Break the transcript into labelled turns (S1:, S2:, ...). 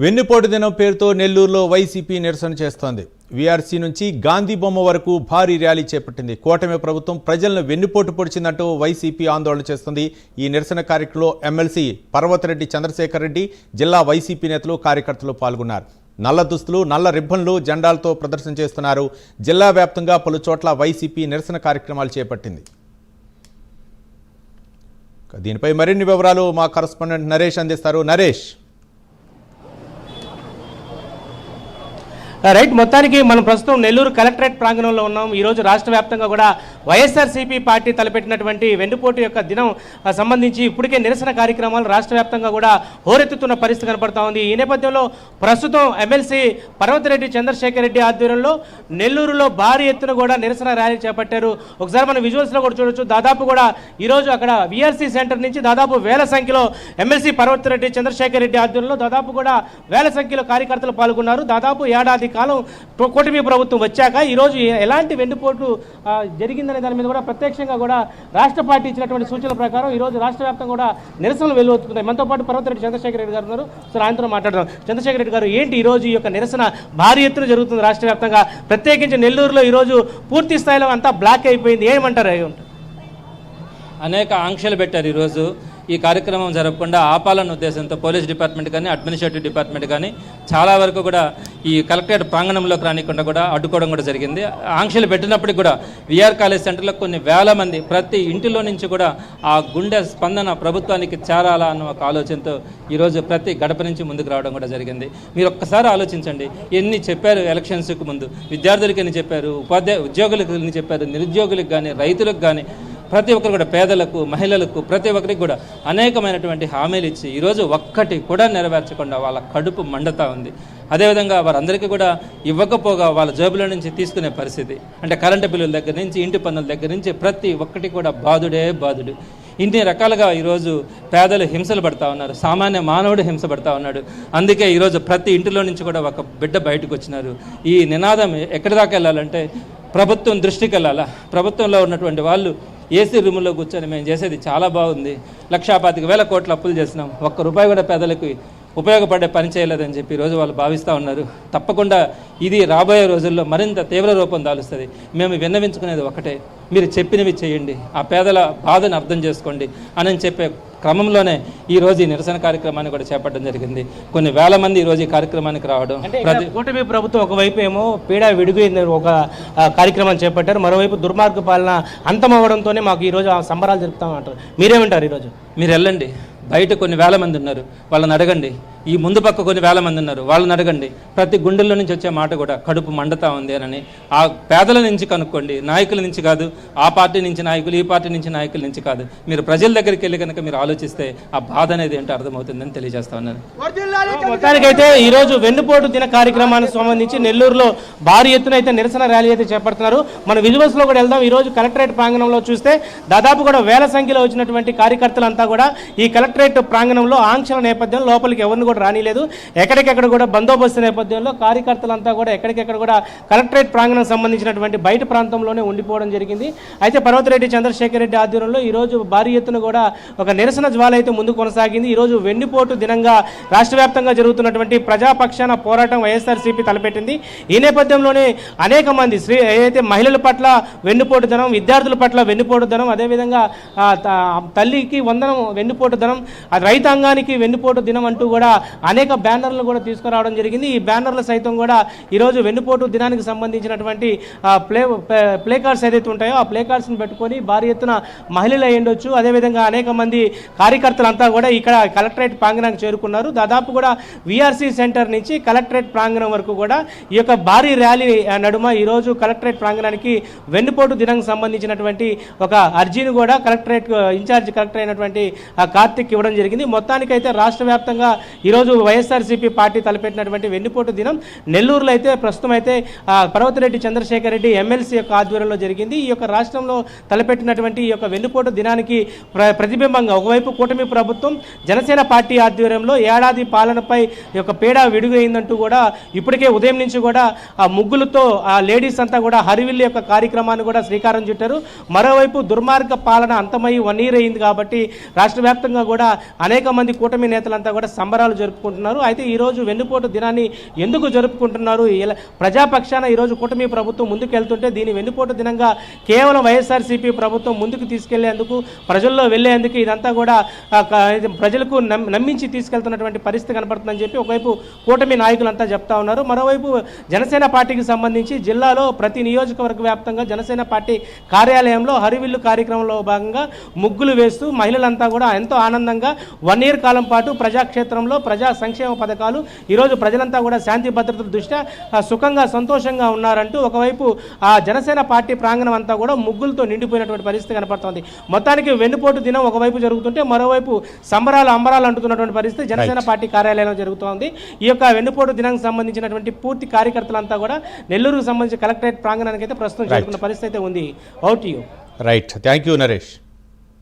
S1: వెన్నుపోటు దినం పేరుతో నెల్లూరులో వైసీపీ నిరసన చేస్తోంది. వీఆర్సీ నుంచి గాంధీ బొమ్మ వరకు భారీ ర్యాలీ చేపట్టింది. కూటమి ప్రభుత్వం ప్రజలను వెన్నుపోటు పొడిచిందంటూ వైసీపీ ఆందోళన చేస్తుంది. ఈ నిరసన కార్యక్రమంలో ఎమ్మెల్సీ పర్వతరెడ్డి చంద్రశేఖర్ రెడ్డి, జిల్లా వైసీపీ నేతలు, కార్యకర్తలు పాల్గొన్నారు. నల్ల దుస్తులు, నల్ల రిబ్బన్లు, జెండాలతో ప్రదర్శన చేస్తున్నారు. జిల్లా వ్యాప్తంగా పలు చోట్ల వైసీపీ నిరసన కార్యక్రమాలు చేపట్టింది. దీనిపై మరిన్ని వివరాలు మా కరెస్పాండెంట్ నరేష్ అందిస్తారు. నరేష్,
S2: రైట్, మొత్తానికి మనం ప్రస్తుతం నెల్లూరు కలెక్టరేట్ ప్రాంగణంలో ఉన్నాం. ఈరోజు రాష్ట్ర వ్యాప్తంగా కూడా వైఎస్ఆర్సీపీ పార్టీ తలపెట్టినటువంటి వెన్నుపోటు యొక్క దినం సంబంధించి ఇప్పటికే నిరసన కార్యక్రమాలు రాష్ట్ర వ్యాప్తంగా కూడా హోరెత్తుతున్న పరిస్థితి కనపడతా ఉంది. ఈ నేపథ్యంలో ప్రస్తుతం ఎమ్మెల్సీ పర్వతరెడ్డి చంద్రశేఖర్ రెడ్డి ఆధ్వర్యంలో నెల్లూరులో భారీ ఎత్తున కూడా నిరసన ర్యాలీ చేపట్టారు. ఒకసారి మనం విజువల్స్లో కూడా చూడొచ్చు. దాదాపు కూడా ఈరోజు అక్కడ వీఆర్సీ సెంటర్ నుంచి దాదాపు వేల సంఖ్యలో ఎమ్మెల్సీ పర్వతరెడ్డి చంద్రశేఖర్ రెడ్డి ఆధ్వర్యంలో దాదాపు కూడా వేల సంఖ్యలో కార్యకర్తలు పాల్గొన్నారు. దాదాపు ఏడాది కాలం కూటమి ప్రభుత్వం వచ్చాక ఈరోజు ఎలాంటి వెన్నుపోటు జరిగిందనే దాని మీద కూడా ప్రత్యక్షంగా కూడా రాష్ట్ర పార్టీ ఇచ్చినటువంటి సూచనల ప్రకారం ఈరోజు రాష్ట్ర వ్యాప్తంగా కూడా నిరసనలు వెలువచ్చుకున్నాయి. మనతో పాటు పర్వతరెడ్డి చంద్రశేఖర్ రెడ్డి గారు ఉన్నారు. సార్, ఆయనతో మాట్లాడదాం. చంద్రశేఖర్ రెడ్డి గారు, ఏంటి ఈరోజు ఈ యొక్క నిరసన భారీ ఎత్తున జరుగుతుంది రాష్ట్ర వ్యాప్తంగా, ప్రత్యేకించి నెల్లూరులో ఈరోజు పూర్తి స్థాయిలో అంతా బ్లాక్ అయిపోయింది, ఏమంటారు?
S3: అనేక ఆంక్షలు పెట్టారు. ఈరోజు ఈ కార్యక్రమం జరగకుండా ఆపాలన్న ఉద్దేశంతో పోలీస్ డిపార్ట్మెంట్ కానీ అడ్మినిస్ట్రేటివ్ డిపార్ట్మెంట్ కానీ చాలా వరకు కూడా ఈ కలెక్టరేట్ ప్రాంగణంలోకి రానికుండా కూడా అడ్డుకోవడం కూడా జరిగింది. ఆంక్షలు పెట్టినప్పటికీ కూడా వీఆర్ కాలేజ్ సెంటర్లో కొన్ని వేల మంది ప్రతి ఇంటిలో నుంచి కూడా ఆ గుండె స్పందన ప్రభుత్వానికి చేరాలా అన్న ఒక ఆలోచనతో ఈరోజు ప్రతి గడప నుంచి ముందుకు రావడం కూడా జరిగింది. మీరు ఒక్కసారి ఆలోచించండి, ఎన్ని చెప్పారు ఎలక్షన్స్కి ముందు, విద్యార్థులకి ఎన్ని చెప్పారు, ఉద్యోగులకు ఎన్ని చెప్పారు, నిరుద్యోగులకు కానీ రైతులకు కానీ ప్రతి ఒక్కరు కూడా, పేదలకు, మహిళలకు, ప్రతి ఒక్కరికి కూడా అనేకమైనటువంటి హామీలు ఇచ్చి ఈరోజు ఒక్కటి కూడా నెరవేర్చకుండా వాళ్ళ కడుపు మండుతా ఉంది. అదేవిధంగా వారందరికీ కూడా ఇవ్వకపోగా వాళ్ళ జేబుల నుంచి తీసుకునే పరిస్థితి, అంటే కరెంటు బిల్లుల దగ్గర నుంచి, ఇంటి పన్నుల దగ్గర నుంచి ప్రతి ఒక్కటి కూడా బాధుడే బాధుడు. ఇన్ని రకాలుగా ఈరోజు పేదలు హింసలు పడతా ఉన్నారు, సామాన్య మానవుడు హింస పడతా ఉన్నాడు. అందుకే ఈరోజు ప్రతి ఇంటిలో నుంచి కూడా ఒక బిడ్డ బయటకు వచ్చినారు. ఈ నినాదం ఎక్కడి దాకా వెళ్ళాలంటే ప్రభుత్వం దృష్టికి వెళ్ళాలా. ప్రభుత్వంలో ఉన్నటువంటి వాళ్ళు ఏసీ రూముల్లో కూర్చొని మేము చేసేది చాలా బాగుంది, 1,25,000 కోట్ల అప్పులు చేసినాం, ఒక్క రూపాయి కూడా పేదలకు ఉపయోగపడే పని చేయలేదని చెప్పి ఈరోజు వాళ్ళు భావిస్తూ ఉన్నారు. తప్పకుండా ఇది రాబోయే రోజుల్లో మరింత తీవ్ర రూపం దాలుస్తుంది. మేము విన్నవించుకునేది ఒకటే, మీరు చెప్పినవి చేయండి, ఆ పేదల బాధను అర్థం చేసుకోండి అని చెప్పే క్రమంలోనే ఈరోజు ఈ నిరసన కార్యక్రమాన్ని కూడా చేపట్టడం జరిగింది. కొన్ని వేల మంది ఈరోజు ఈ కార్యక్రమానికి రావడం.
S2: కూటమి ప్రభుత్వం ఒకవైపు ఏమో పీడా విడిపోయింది ఒక కార్యక్రమాన్ని చేపట్టారు, మరోవైపు దుర్మార్గ పాలన అంతమవడంతోనే మాకు ఈరోజు ఆ సంబరాలు జరుపుతామంటారు. మీరేమంటారు? ఈరోజు
S3: మీరు వెళ్ళండి, బయట కొన్ని వేల మంది ఉన్నారు, వాళ్ళని అడగండి. ఈ ముందు పక్క కొన్ని వేల మంది ఉన్నారు, వాళ్ళని అడగండి. ప్రతి గుండెల్లో నుంచి వచ్చే మాట కూడా కడుపు మండుతా ఉంది అని ఆ పేదల నుంచి కనుక్కోండి, నాయకుల నుంచి కాదు, ఆ పార్టీ నుంచి నాయకులు, ఈ పార్టీ నుంచి నాయకుల నుంచి కాదు. మీరు ప్రజల దగ్గరికి వెళ్ళి కనుక మీరు ఆలోచిస్తే ఆ బాధ అనేది ఏంటో అర్థమవుతుందని తెలియజేస్తా ఉన్నాను.
S2: మొత్తానికైతే ఈరోజు వెన్నుపోటు దిన కార్యక్రమానికి సంబంధించి నెల్లూరులో భారీ ఎత్తున అయితే నిరసన ర్యాలీ అయితే చేపడుతున్నారు. మన విజువల్స్లో కూడా వెళ్దాం. ఈరోజు కలెక్టరేట్ ప్రాంగణంలో చూస్తే దాదాపు కూడా వేల సంఖ్యలో వచ్చినటువంటి కార్యకర్తలంతా కూడా ఈ కలెక్టరేట్ ప్రాంగణంలో ఆంక్షల నేపథ్యంలో లోపలికి ఎవరిని కూడా రానిలేదు. ఎక్కడికెక్కడ కూడా బందోబస్తు నేపథ్యంలో కార్యకర్తలంతా కూడా ఎక్కడికెక్కడ కూడా కలెక్టరేట్ ప్రాంగణం సంబంధించినటువంటి బయట ప్రాంతంలోనే ఉండిపోవడం జరిగింది. అయితే పర్వతరెడ్డి చంద్రశేఖర్ రెడ్డి ఆధ్వర్యంలో ఈరోజు భారీ ఎత్తున కూడా ఒక నిరసన జ్వాల అయితే ముందు కొనసాగింది. ఈరోజు వెన్నుపోటు దినంగా రాష్ట్ర వ్యాప్తంగా జరుగుతున్నటువంటి ప్రజాపక్షాన పోరాటం వైఎస్ఆర్సీపీ తలపెట్టింది. ఈ నేపథ్యంలోనే అనేక మంది ఏదైతే మహిళల పట్ల వెన్నుపోటు దినం, విద్యార్థుల పట్ల వెన్నుపోటు దినం, అదేవిధంగా తల్లికి వందనం వెన్నుపోటు దినం, రైతాంగానికి వెన్నుపోటు దినం అంటూ కూడా అనేక బ్యానర్లు కూడా తీసుకురావడం జరిగింది. ఈ బ్యానర్లు సైతం కూడా ఈరోజు వెన్నుపోటు దినానికి సంబంధించినటువంటి ప్లే కార్డ్స్ ఏదైతే ఉంటాయో ఆ ప్లే కార్డ్స్ని పెట్టుకొని భారీ ఎత్తున మహిళలు అయ్యుండొచ్చు, అదేవిధంగా అనేక మంది కార్యకర్తలంతా కూడా ఇక్కడ కలెక్టరేట్ ప్రాంగణానికి చేరుకున్నారు. దాదాపు కూడా వీఆర్సీ సెంటర్ నుంచి కలెక్టరేట్ ప్రాంగణం వరకు కూడా ఈ యొక్క భారీ ర్యాలీ నడుమ ఈరోజు కలెక్టరేట్ ప్రాంగణానికి వెన్నుపోటు దినానికి సంబంధించినటువంటి ఒక అర్జీని కూడా కలెక్టరేట్ ఇన్ఛార్జ్ కలెక్టర్ అయినటువంటి కార్తిక్ ఇవ్వడం జరిగింది. మొత్తానికైతే రాష్ట్ర వ్యాప్తంగా ఈరోజు వైఎస్ఆర్సీపీ పార్టీ తలపెట్టినటువంటి వెన్నుపోటు దినం నెల్లూరులో అయితే ప్రస్తుతం అయితే పర్వతరెడ్డి చంద్రశేఖర్ రెడ్డి ఎమ్మెల్సీ యొక్క ఆధ్వర్యంలో జరిగింది. ఈ యొక్క రాష్ట్రంలో తలపెట్టినటువంటి ఈ యొక్క వెన్నుపోటు దినానికి ప్రతిబింబంగా ఒకవైపు కూటమి ప్రభుత్వం జనసేన పార్టీ ఆధ్వర్యంలో ఏడాది పాలనపై ఈ యొక్క పీడా విడుగైందంటూ కూడా ఇప్పటికే ఉదయం నుంచి కూడా ఆ ముగ్గులతో ఆ లేడీస్ అంతా కూడా హరివిల్లు యొక్క కార్యక్రమాన్ని కూడా శ్రీకారం చుట్టారు. మరోవైపు దుర్మార్గ పాలన అంతమై 1 year అయింది కాబట్టి రాష్ట్ర వ్యాప్తంగా కూడా అనేక మంది కూటమి నేతలంతా కూడా సంబరాలు జరుపుకుంటున్నారు. అయితే ఈరోజు వెన్నుపోటు దినాన్ని ఎందుకు జరుపుకుంటున్నారు, ఇలా ప్రజాపక్షాన ఈరోజు కూటమి ప్రభుత్వం ముందుకెళ్తుంటే దీని వెన్నుపోటు దినంగా కేవలం వైఎస్ఆర్సీపీ ప్రభుత్వం ముందుకు తీసుకెళ్లేందుకు, ప్రజల్లో వెళ్లేందుకు ఇదంతా కూడా ప్రజలకు నమ్మించి తీసుకెళ్తున్నటువంటి పరిస్థితి కనపడుతుందని చెప్పి ఒకవైపు కూటమి నాయకులంతా చెప్తా ఉన్నారు. మరోవైపు జనసేన పార్టీకి సంబంధించి జిల్లాలో ప్రతి నియోజకవర్గ వ్యాప్తంగా జనసేన పార్టీ కార్యాలయంలో హరివిల్లు కార్యక్రమంలో భాగంగా ముగ్గులు వేస్తూ మహిళలంతా కూడా ఎంతో ఆనందంగా 1 year కాలం పాటు ప్రజాక్షేత్రంలో ప్రజా సంక్షేమ పథకాలు ఈరోజు ప్రజలంతా కూడా శాంతి భద్రతల దృష్ట్యా సుఖంగా సంతోషంగా ఉన్నారంటూ ఒకవైపు ఆ జనసేన పార్టీ ప్రాంగణం అంతా కూడా ముగ్గులతో నిండిపోయినటువంటి పరిస్థితి కనపడుతోంది. మొత్తానికి వెన్నుపోటు దినం ఒకవైపు జరుగుతుంటే మరోవైపు సంబరాలు అంబరాలు అంటున్నటువంటి పరిస్థితి జనసేన పార్టీ కార్యాలయంలో జరుగుతోంది. ఈ యొక్క వెన్నుపోటు దినానికి సంబంధించినటువంటి పూర్తి కార్యకర్తలంతా కూడా నెల్లూరుకు సంబంధించి కలెక్టరేట్ ప్రాంగణానికి అయితే ప్రస్తుతం జరుగుతున్న పరిస్థితి అయితే ఉంది. Out you.
S1: Right, thank you Naresh.